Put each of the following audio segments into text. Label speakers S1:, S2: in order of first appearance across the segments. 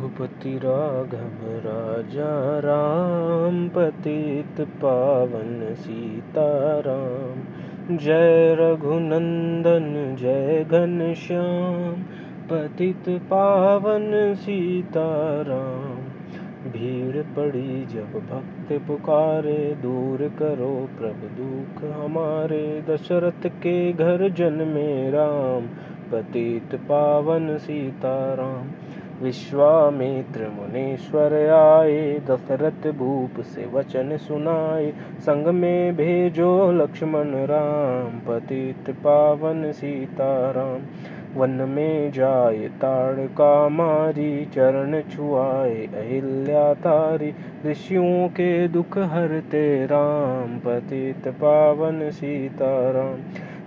S1: रघुपति राघव राजा राम, पतित पावन सीताराम। जय रघुनंदन जय घनश्याम, पतित पावन सीताराम। भीड़ पड़ी जब भक्त पुकारे, दूर करो प्रभु दुख हमारे। दशरथ के घर जन्मे राम, पतित पावन सीताराम। विश्वामित्र मुनीश्वर आए, दशरथ भूप से वचन सुनाए। संग में भेजो लक्ष्मण राम, पतित पावन सीताराम। वन में जाए ताड़का मारी, चरण छुआए अहिल्या तारी। ऋषियों के दुख हरते राम, पतित पावन सीताराम।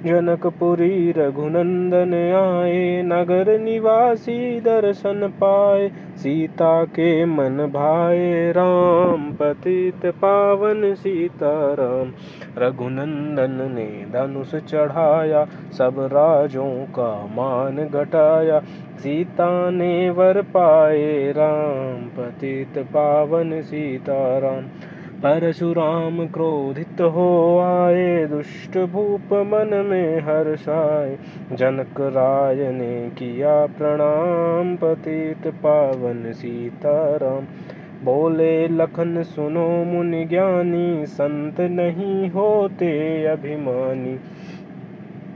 S1: जनकपुरी रघुनंदन आए, नगर निवासी दर्शन पाए। सीता के मन भाए राम, पतित पावन सीताराम। रघुनंदन ने धनुष चढ़ाया, सब राजों का मान घटाया। सीता ने वर पाए राम, पतित पावन सीताराम। परशुराम क्रोधित हो आए, दुष्ट भूप मन में हर्षाए। जनक राय ने किया प्रणाम, पतित पावन सीताराम। बोले लखन सुनो मुनि ज्ञानी, संत नहीं होते अभिमानी।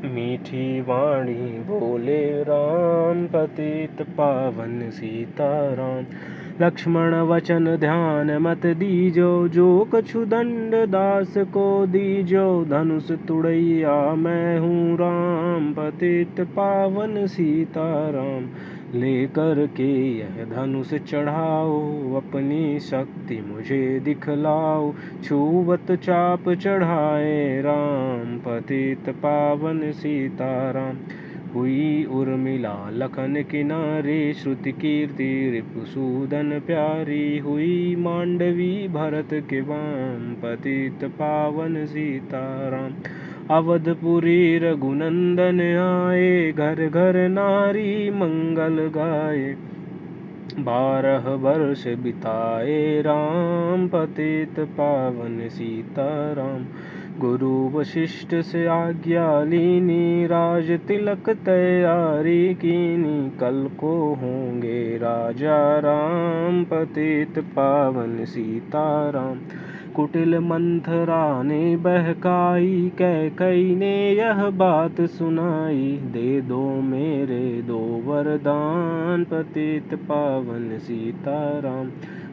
S1: मीठी वाणी बोले राम, पतित पावन सीताराम। लक्ष्मण वचन ध्यान मत दीजो, जो कछु दंड दास को दीजो। धनुष तुड़ैया मैं हूँ राम, पतित पावन सीताराम। लेकर के यह धनुष चढ़ाओ, अपनी शक्ति मुझे दिखलाओ। छूवत चाप चढ़ाए राम, पतित पावन सीताराम। हुई उर्मिला लखन किनारे, श्रुति कीर्ति रिपुसूदन प्यारी। हुई मांडवी भरत के वाम, पतित पावन सीताराम। अवधपुरी रघुनंदन आए, घर घर नारी मंगल गाए। 12 वर्ष बिताए राम, पतित पावन सीताराम। गुरु वशिष्ठ से आज्ञा लीनी, राज तिलक तैयारी कीनी। कल को होंगे राजा राम, पतित पावन सीताराम। कुटिल मंथरा ने बहकाई, कैकई ने यह बात सुनाई। दे दो मेरे दो वरदान, पतित पावन सीताराम।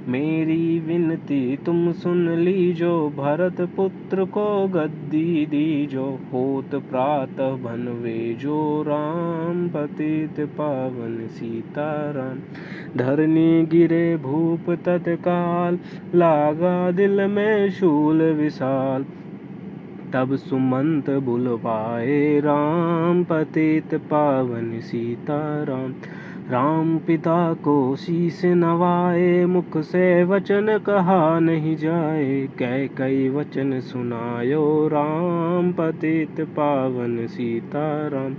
S1: मेरी विनती तुम सुन लीजो, भरत पुत्र को गद्दी दीजो। होत प्रातः बनवे जो राम, पतित पावन सीताराम। धरनी गिरे भूप तत्काल, लागा दिल में शूल विशाल। तब सुमंत बुलवाए राम, पतित पावन सीताराम। राम पिता को शीस नवाए, मुख से वचन कहा नहीं जाए। कई वचन सुनायो राम, पतित पावन सीताराम।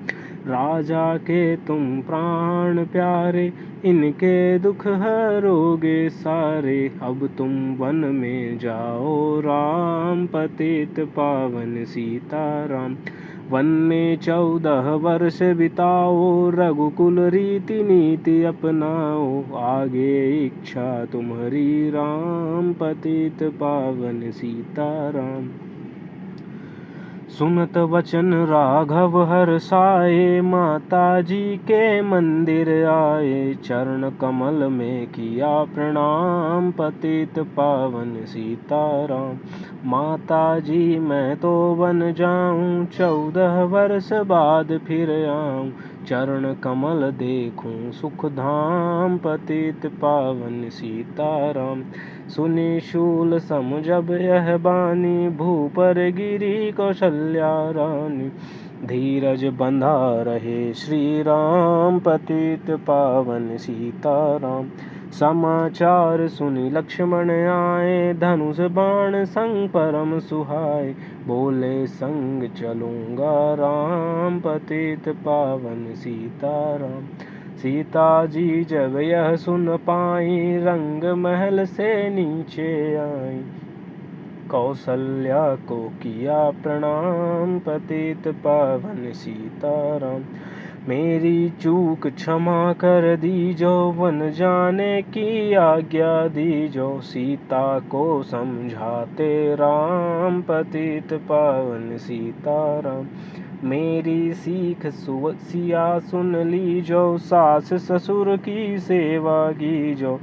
S1: राजा के तुम प्राण प्यारे, इनके दुख हरोगे सारे। अब तुम वन में जाओ राम, पतित पावन सीताराम। वन में 14 वर्ष बिताओ, रघुकुल रीति नीति अपनाओ। आगे इच्छा तुम्हारी राम, पतित पावन सीताराम। सुनत वचन राघव हर्षाए, माता जी के मंदिर आए। चरण कमल में किया प्रणाम, पतित पावन सीताराम। माता जी मैं तो वन जाऊं, 14 वर्ष बाद फिर आऊं। चरण कमल देखूं सुख धाम, पतित पावन सीताराम। सुनी शूल सम जब यह बानी, भूपर गिरी कौशल्या रानी। धीरज बंधा रहे श्री राम, पतित पावन सीताराम। समाचार सुनि लक्ष्मण आए, धनुष बाण संग परम सुहाए। बोले संग चलूंगा राम, पतित पावन सीताराम। सीता जी जब यह सुन पाई, रंग महल से नीचे आई। कौसल्या को किया प्रणाम, पतित पावन सीताराम। मेरी चूक क्षमा कर दीजो, वन जाने की आज्ञा दीजो। सीता को समझाते राम, पतित पावन सीताराम। मेरी सीख सिया सुन लीजो, सास ससुर की सेवा कीजो।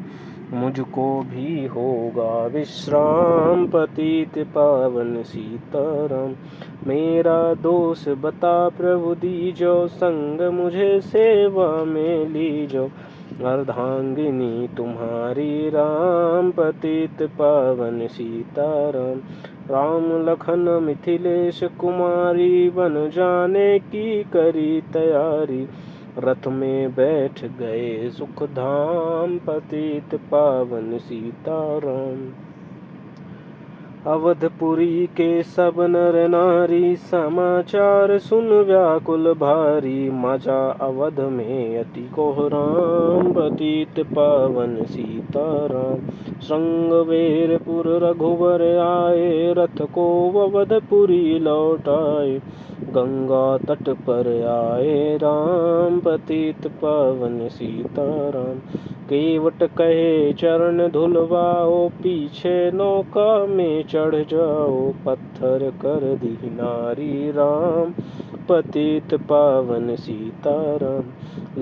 S1: मुझको भी होगा विश्राम, पतित पावन सीताराम। मेरा दोष बता प्रभु दीजो, संग मुझे सेवा में लीजो। अर्धांगिनी तुम्हारी राम, पतित पावन सीताराम। राम लखन मिथिलेश कुमारी, बन जाने की करी तैयारी। रथ में बैठ गए सुख धाम, पतित पावन सीताराम। अवधपुरी के सब नर नारी, समाचार सुन व्याकुल भारी। मचा अवध में अति कोहराम, पतित पावन सीताराम। श्रृंगवेरपुर रघुवर आए, रथ को अवधपुरी लौटाए। गंगा तट पर आए राम, पतित पावन सीताराम। केवट कहे चरण धुलवाओ, पीछे नौका में चढ़ जाओ। पत्थर कर दी नारी राम, पतित पावन सीताराम।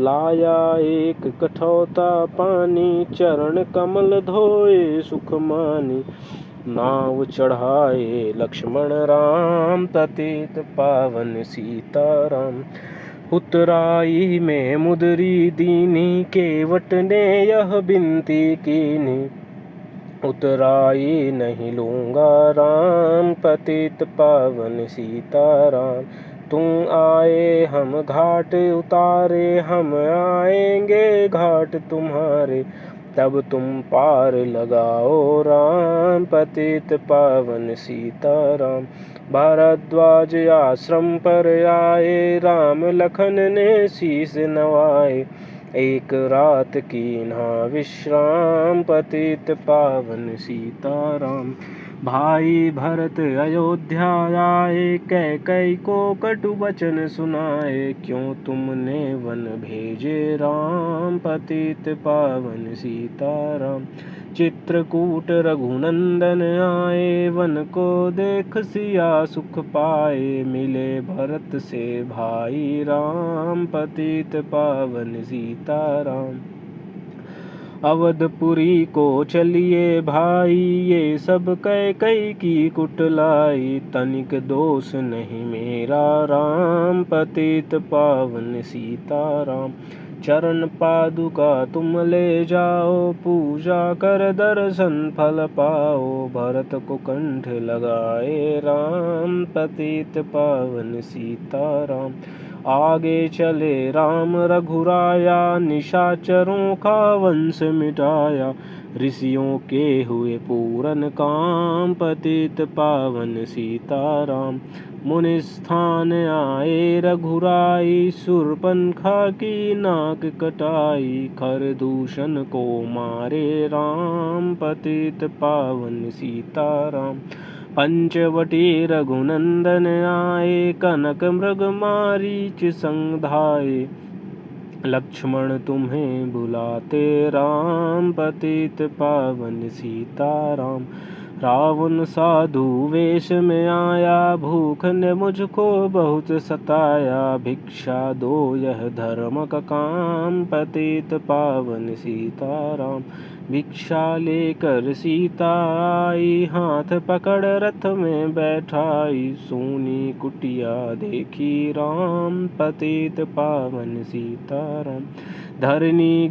S1: लाया एक कठौता पानी, चरण कमल धोए सुख मानी। नाव चढ़ाए लक्ष्मण राम, पतित पावन सीताराम। उतराई में मुदरी दीनी, केवट ने यह बिनती कीनी। उतराई नहीं लूँगा राम, पतित पावन सीताराम। तुम आए हम घाट उतारे, हम आएंगे घाट तुम्हारे। तब तुम पार लगाओ राम, पतित पावन सीताराम। भारद्वाज आश्रम पर आए, राम लखन ने शीस नवाए। एक रात की ना विश्राम, पतित पावन सीताराम। भाई भरत अयोध्या आए, कैकई को कटु वचन सुनाए। क्यों तुमने वन भेजे राम, पतित पावन सीताराम। चित्रकूट रघुनंदन आए, वन को देख सिया सुख पाए। मिले भरत से भाई राम, पतित पावन सीताराम। अवधपुरी को चलिए भाई, ये सब कैकई की कुटलाई। तनिक दोष नहीं मेरा राम, पतित पावन सीताराम। चरण पादुका तुम ले जाओ, पूजा कर दर्शन फल पाओ। भरत को कंठ लगाए राम, पतित पावन सीताराम। आगे चले राम रघुराया, निशाचरों का वंश मिटाया। ऋषियों के हुए पूरन काम, पतित पावन सीताराम। मुनि स्थान आए रघुराई, शूर्पणखा की नाक कटाई। खरदूषण को मारे राम, पतित पावन सीताराम। पंचवटी रघुनंदन आए, कनक मृग मारीच संग धाये। लक्ष्मण तुम्हें बुलाते राम, पतित पावन सीताराम। रावण साधु वेश में आया, भूख ने मुझको बहुत सताया। भिक्षा दो यह धर्म का काम, पतित पावन सीताराम। भिक्षा लेकर सीता आई, हाथ पकड़ रथ में बैठाई। सोनी कुटिया देखी राम, पतित पावन सीताराम। धरनी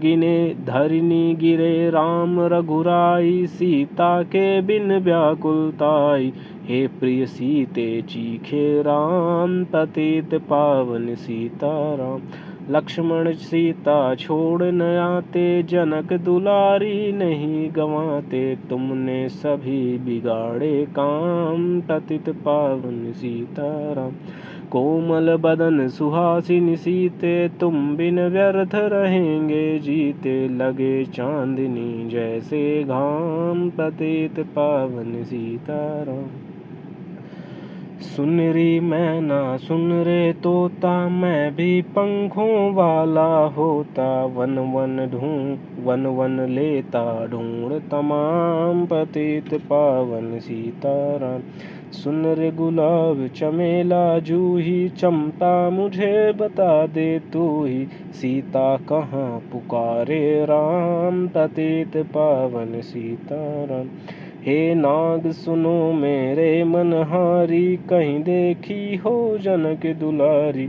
S1: गिरे राम रघुराई, सीता के बिन व्याकुलताई। हे प्रिय सीते चीखे राम, पतित पावन सीताराम। लक्ष्मण सीता छोड़ न आते, जनक दुलारी नहीं गंवाते। तुमने सभी बिगाड़े काम, पतित पावन सीताराम। कोमल बदन सुहासिनी सीते, तुम बिन व्यर्थ रहेंगे जीते। लगे चांदनी जैसे घाम, पतित पावन सीताराम। सुन री मैना सुन रे तोता, मैं भी पंखों वाला होता। वन वन लेता ढूंढ तमाम, पतित पावन सीताराम। सुन रे गुलाब चमेला जूही, चंपा मुझे बता दे तू ही। सीता कहाँ पुकारे राम, पतित पावन सीताराम। हे नाग सुनो मेरे मनहारी, कहीं देखी हो जनक दुलारी।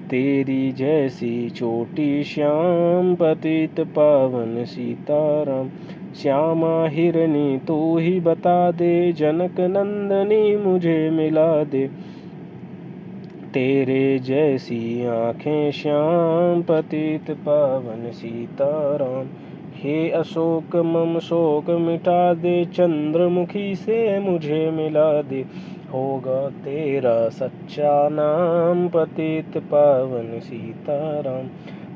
S1: तेरी जैसी चोटी श्याम, पतित पावन सीताराम। श्यामा हिरनी तू ही बता दे, जनक नंदनी मुझे मिला दे। तेरे जैसी आँखें श्याम, पतित पावन सीताराम। हे अशोक मम शोक मिटा दे, चंद्रमुखी से मुझे मिला दे। होगा तेरा सच्चा नाम, पतित पावन सीताराम।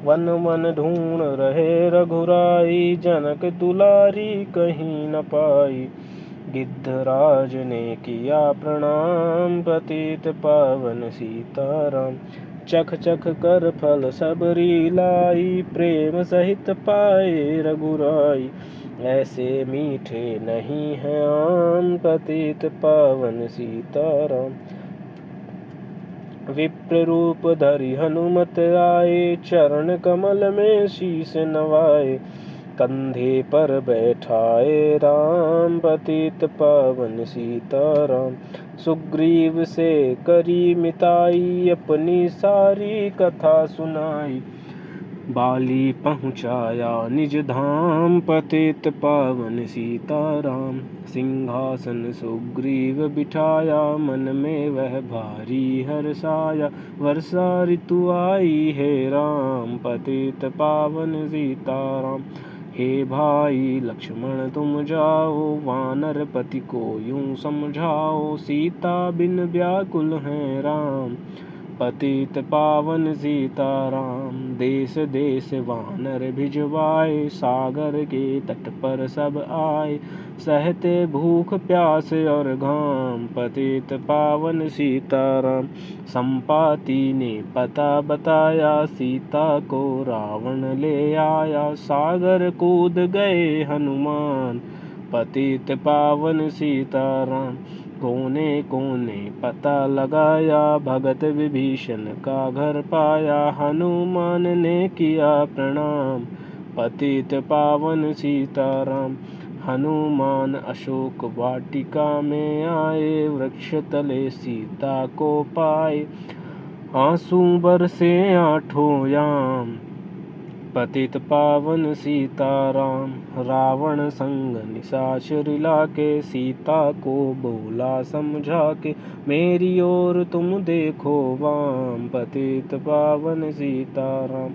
S1: वन वन ढूंढ रहे रघुराई, जनक दुलारी कहीं न पाई। गिद्धराज ने किया प्रणाम, पतित पावन सीताराम। चख चख कर फल सबरी लाई, प्रेम सहित पाए रघुराई। ऐसे मीठे नहीं हैं आम, पतित पावन सीताराम। विप्र रूप धरि हनुमत आए, चरण कमल में शीस नवाए। कंधे पर बैठाए राम, पतित पावन सीताराम। सुग्रीव से करी मिताई, अपनी सारी कथा सुनाई। बाली पहुँचाया निज धाम, पतित पावन सीताराम। सिंहासन सुग्रीव बिठाया, मन में वह भारी हर्षाया। वर्षा ऋतु आई है राम, पतित पावन सीताराम। हे भाई लक्ष्मण तुम जाओ, वानर पति को यूं समझाओ। सीता बिन व्याकुल है राम, पतित पावन सीताराम। देश देश वानर भिजवाए, सागर के तट पर सब आए। सहते भूख प्यास और घाम, पतित पावन सीताराम। संपाति ने पता बताया, सीता को रावण ले आया। सागर कूद गए हनुमान, पतित पावन सीताराम। कोने कोने पता लगाया, भगत विभीषण का घर पाया। हनुमान ने किया प्रणाम, पतित पावन सीताराम। हनुमान अशोक वाटिका में आए, वृक्ष तले सीता को पाए। आंसू बरसे आठों याम, पतित पावन सीताराम। रावण संग निशाचर लाके, सीता को बोला समझा के। मेरी ओर तुम देखो वाम, पतित पावन सीताराम।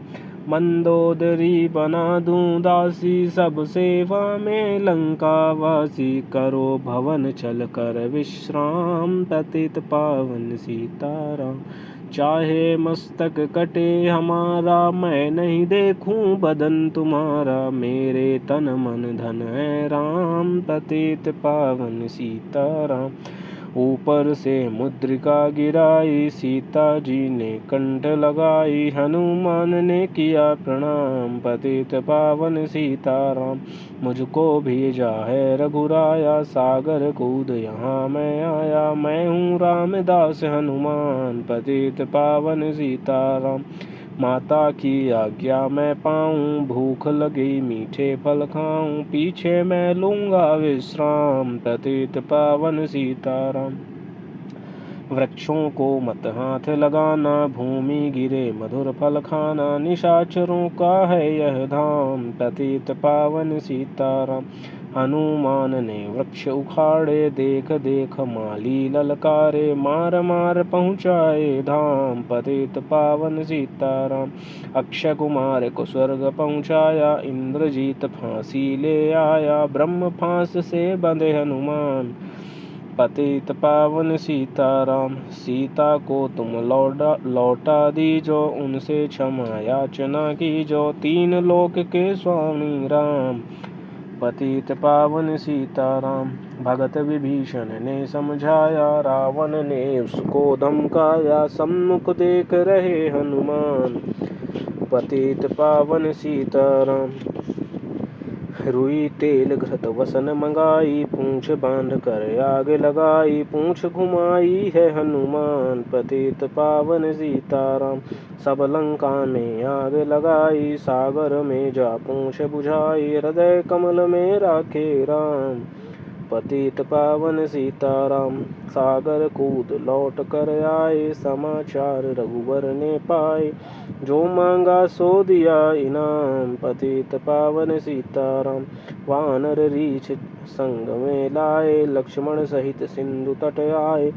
S1: मंदोदरी बना दूं दासी, सब सेवा में लंकावासी। करो भवन चल कर विश्राम, पतित पावन सीताराम। चाहे मस्तक कटे हमारा, मैं नहीं देखूं बदन तुम्हारा। मेरे तन मन धन है राम, पतित पावन सीताराम। ऊपर से मुद्रिका गिराई, सीता जी ने कंठ लगाई। हनुमान ने किया प्रणाम, पतित पावन सीताराम। मुझको भेजा है रघुराया, सागर कूद यहाँ मैं आया। मैं हूँ रामदास हनुमान, पतित पावन सीताराम। माता की आज्ञा मैं पाऊँ, भूख लगी मीठे फल खाऊं। पीछे मैं लूँगा विश्राम, पतित पावन सीताराम। वृक्षों को मत हाथ लगाना, भूमि गिरे मधुर फल खाना। निशाचरों का है यह धाम, पतित पावन सीताराम। हनुमान ने वृक्ष उखाड़े, देख देख माली ललकारे। मार मार पहुँचाए धाम, पतित पावन सीताराम। अक्षय कुमार को स्वर्ग पहुँचाया, इंद्रजीत फांसी ले आया। ब्रह्म फांस से बंधे हनुमान, पतित पावन सीताराम। सीता को तुम लौटा दीजो, उनसे क्षमा याचना कीजो, तीन लोक के स्वामी राम। पतित पावन सीताराम। भगत विभीषण ने समझाया, रावण ने उसको धमकाया, सम्मुख देख रहे हनुमान। पतित पावन सीताराम। रुई तेल घृत वसन मंगाई, पूंछ बांध कर आग लगाई, पूंछ घुमाई है हनुमान। पतित पावन सीताराम। सब लंका में आग लगाई, सागर में जा पूंछ बुझाई, हृदय कमल में राखे राम। पतित पावन सीताराम। सागर कूद लौट कर आए, समाचार रघुवर ने पाए, जो मांगा सो दिया इनाम। पतित पावन सीताराम। वानर रीछ संग में लाए, लक्ष्मण सहित सिंधु तट आए,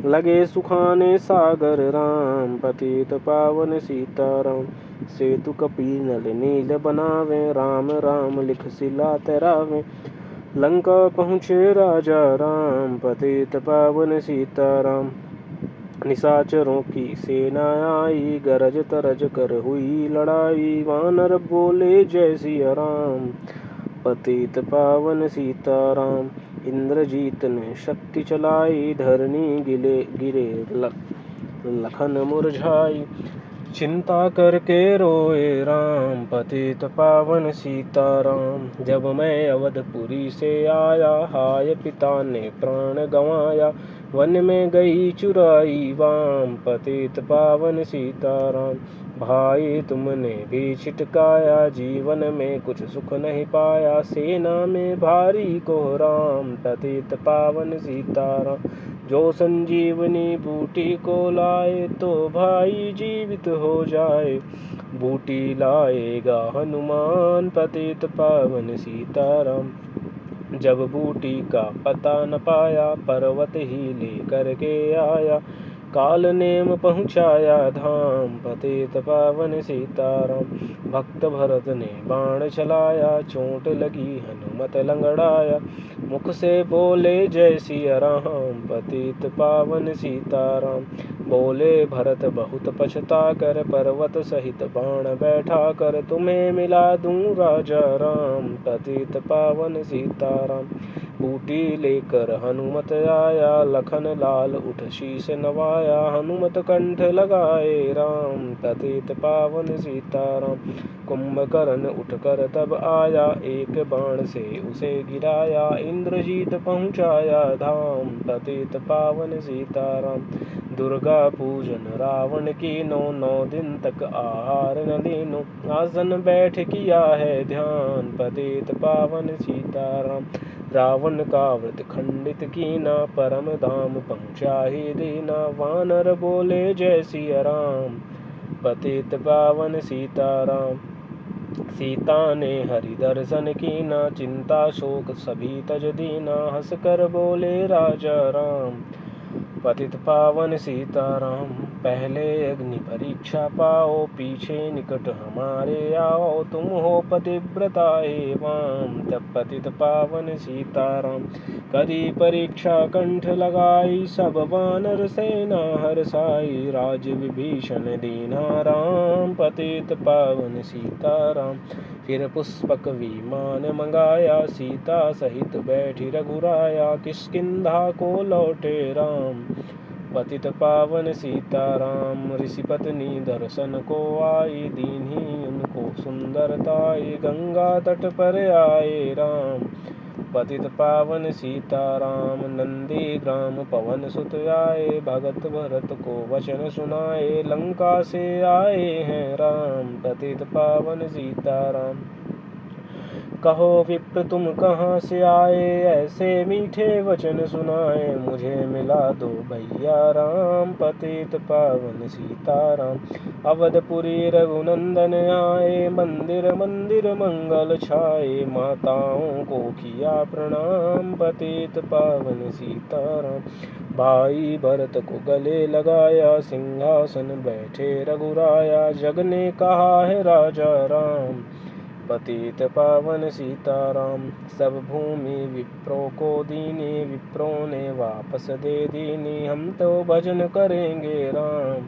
S1: लगे सुखाने सागर राम। पतित पावन सीताराम। सेतु कपि नल नील बनावे, राम राम लिख सिला तैरावे, लंका पहुँचे राजा राम। पतित पावन सीताराम। निशाचरों की सेना आई, गरज तरज कर हुई लड़ाई, वानर बोले जय सिया राम। पतित पावन सीताराम। इंद्रजीत ने शक्ति चलाई, धरनी गिरे लखन मुरझाई, चिंता करके रोए राम। पतित पावन सीताराम। जब मैं अवधपुरी से आया, हाय पिता ने प्राण गंवाया, वन में गई चुराई वाम। पतित पावन सीताराम। भाई तुमने भी छिटकाया, जीवन में कुछ सुख नहीं पाया, सेना में भारी कोहराम। पतित पावन सीताराम। जो संजीवनी बूटी को लाए, तो भाई जीवित हो जाए, बूटी लाएगा हनुमान। पतित पावन सीताराम। जब बूटी का पता न पाया, पर्वत ही लेकर के आया, काल नेम पहुँचाया धाम। पतित पावन सीताराम। भक्त भरत ने बाण चलाया, चोट लगी हनुमत लंगड़ाया, मुख से बोले जय सिया राम। पतित पावन सीताराम। बोले भरत बहुत पछता कर, पर्वत सहित बाण बैठा कर, तुम्हें मिला दूं राजा राम। पतित पावन सीताराम। बूटी लेकर हनुमत आया, लखन लाल उठ शीश नवाया, हनुमत कंठ लगाए राम। पतित पावन सीताराम। कुंभकर्ण उठकर तब आया, एक बाण से उसे गिराया, इंद्रजीत पहुँचाया धाम। पतित पावन सीताराम। दुर्गा पूजन रावण की नौ दिन तक आहार न लीनो, आसन बैठ किया है ध्यान। पतित पावन सीताराम। रावण का व्रत खंडित कीना, परम धाम पहुँचा ही दीना, वानर बोले जय सिया राम। पतित पावन सीताराम। सीता ने हरि दर्शन कीना, चिंता शोक सभी तज दीना, हंस कर बोले राजा राम। पतित पावन सीताराम। पहले अग्नि परीक्षा पाओ, पीछे निकट हमारे आओ, तुम हो पतिव्रता एवं। तब पतित पावन सीताराम। करी परीक्षा कंठ लगाई, सब वानर सेना हरसाई, राज विभीषण दीना राम। पतित पावन सीताराम। फिर पुष्पक विमान मंगाया, सीता सहित बैठी रघुराया, किष्किंधा को लौटे राम। पतित पावन सीताराम। ऋषि पत्नी दर्शन को आई, दीन्ही उनको सुंदरताई, गंगा तट पर आए राम। पतित पावन सीताराम। नंदी ग्राम पवन सुत आए, भगत भरत को वचन सुनाए, लंका से आए हैं राम। पतित पावन सीताराम। कहो विप्र तुम कहाँ से आए, ऐसे मीठे वचन सुनाए, मुझे मिला दो भैया राम। पतित पावन सीताराम। अवधपुरी रघुनंदन आए, मंदिर मंदिर मंगल छाए, माताओं को किया प्रणाम। पतित पावन सीताराम। भाई भरत को गले लगाया, सिंहासन बैठे रघुराया, जग ने कहा है राजा राम। पतित पावन सीताराम। सब भूमि विप्रों को दीनी, विप्रों ने वापस दे दीनी, हम तो भजन करेंगे राम।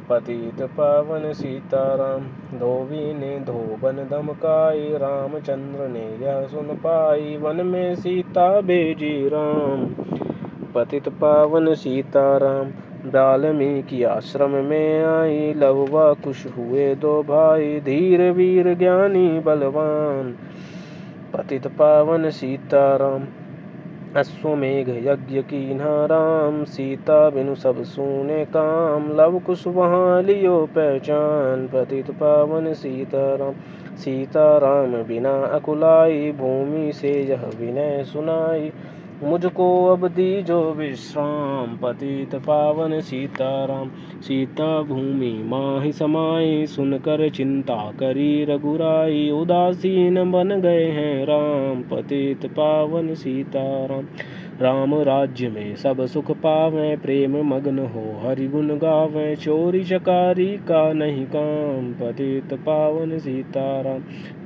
S1: पतित पावन सीताराम। धोबी ने धोबन धमकाई, रामचंद्र ने यह सुन पाई, वन में सीता भेजी राम। पतित पावन सीताराम। वाल्मीकि आश्रम में आई, लव व कुश हुए दो भाई, धीर वीर ज्ञानी बलवान। पतित पावन सीताराम। अश्वमेघ यज्ञ कीन्हा राम, सीता बिनु सब सूने काम, लव कुश वहाँ लियो पहचान। पतित पावन सीताराम। सीताराम बिना अकुलाई, भूमि से यह विनय सुनाई, मुझको अब दीजो विश्राम। पतित पावन सीताराम। सीता भूमि माहि समाई, सुनकर चिंता करी रघुराई, उदासीन बन गए हैं राम। पतित पावन सीताराम। राम राज्य में सब सुख पावें, प्रेम मग्न हो हरि गुण गावें, चोरी चकारी का नहीं काम। पतित पावन सीताराम।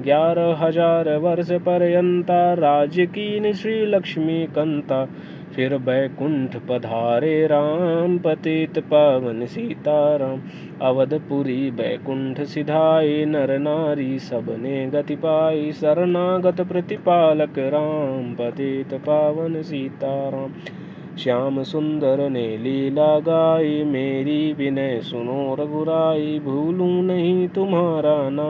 S1: 11,000 वर्ष पर्यंता, राज्य कीन श्री लक्ष्मी कंता, फिर बैकुंठ पधारे राम। पतित पावन सीताराम। अवधपुरी बैकुंठ सिधाई, नर नारी सबने गति पाई, शरणागत प्रतिपालक राम। पतित पावन सीताराम। श्याम सुंदर ने लीला गाई, मेरी विनय सुनो रघुराई, भूलूं नहीं तुम्हारा नाम।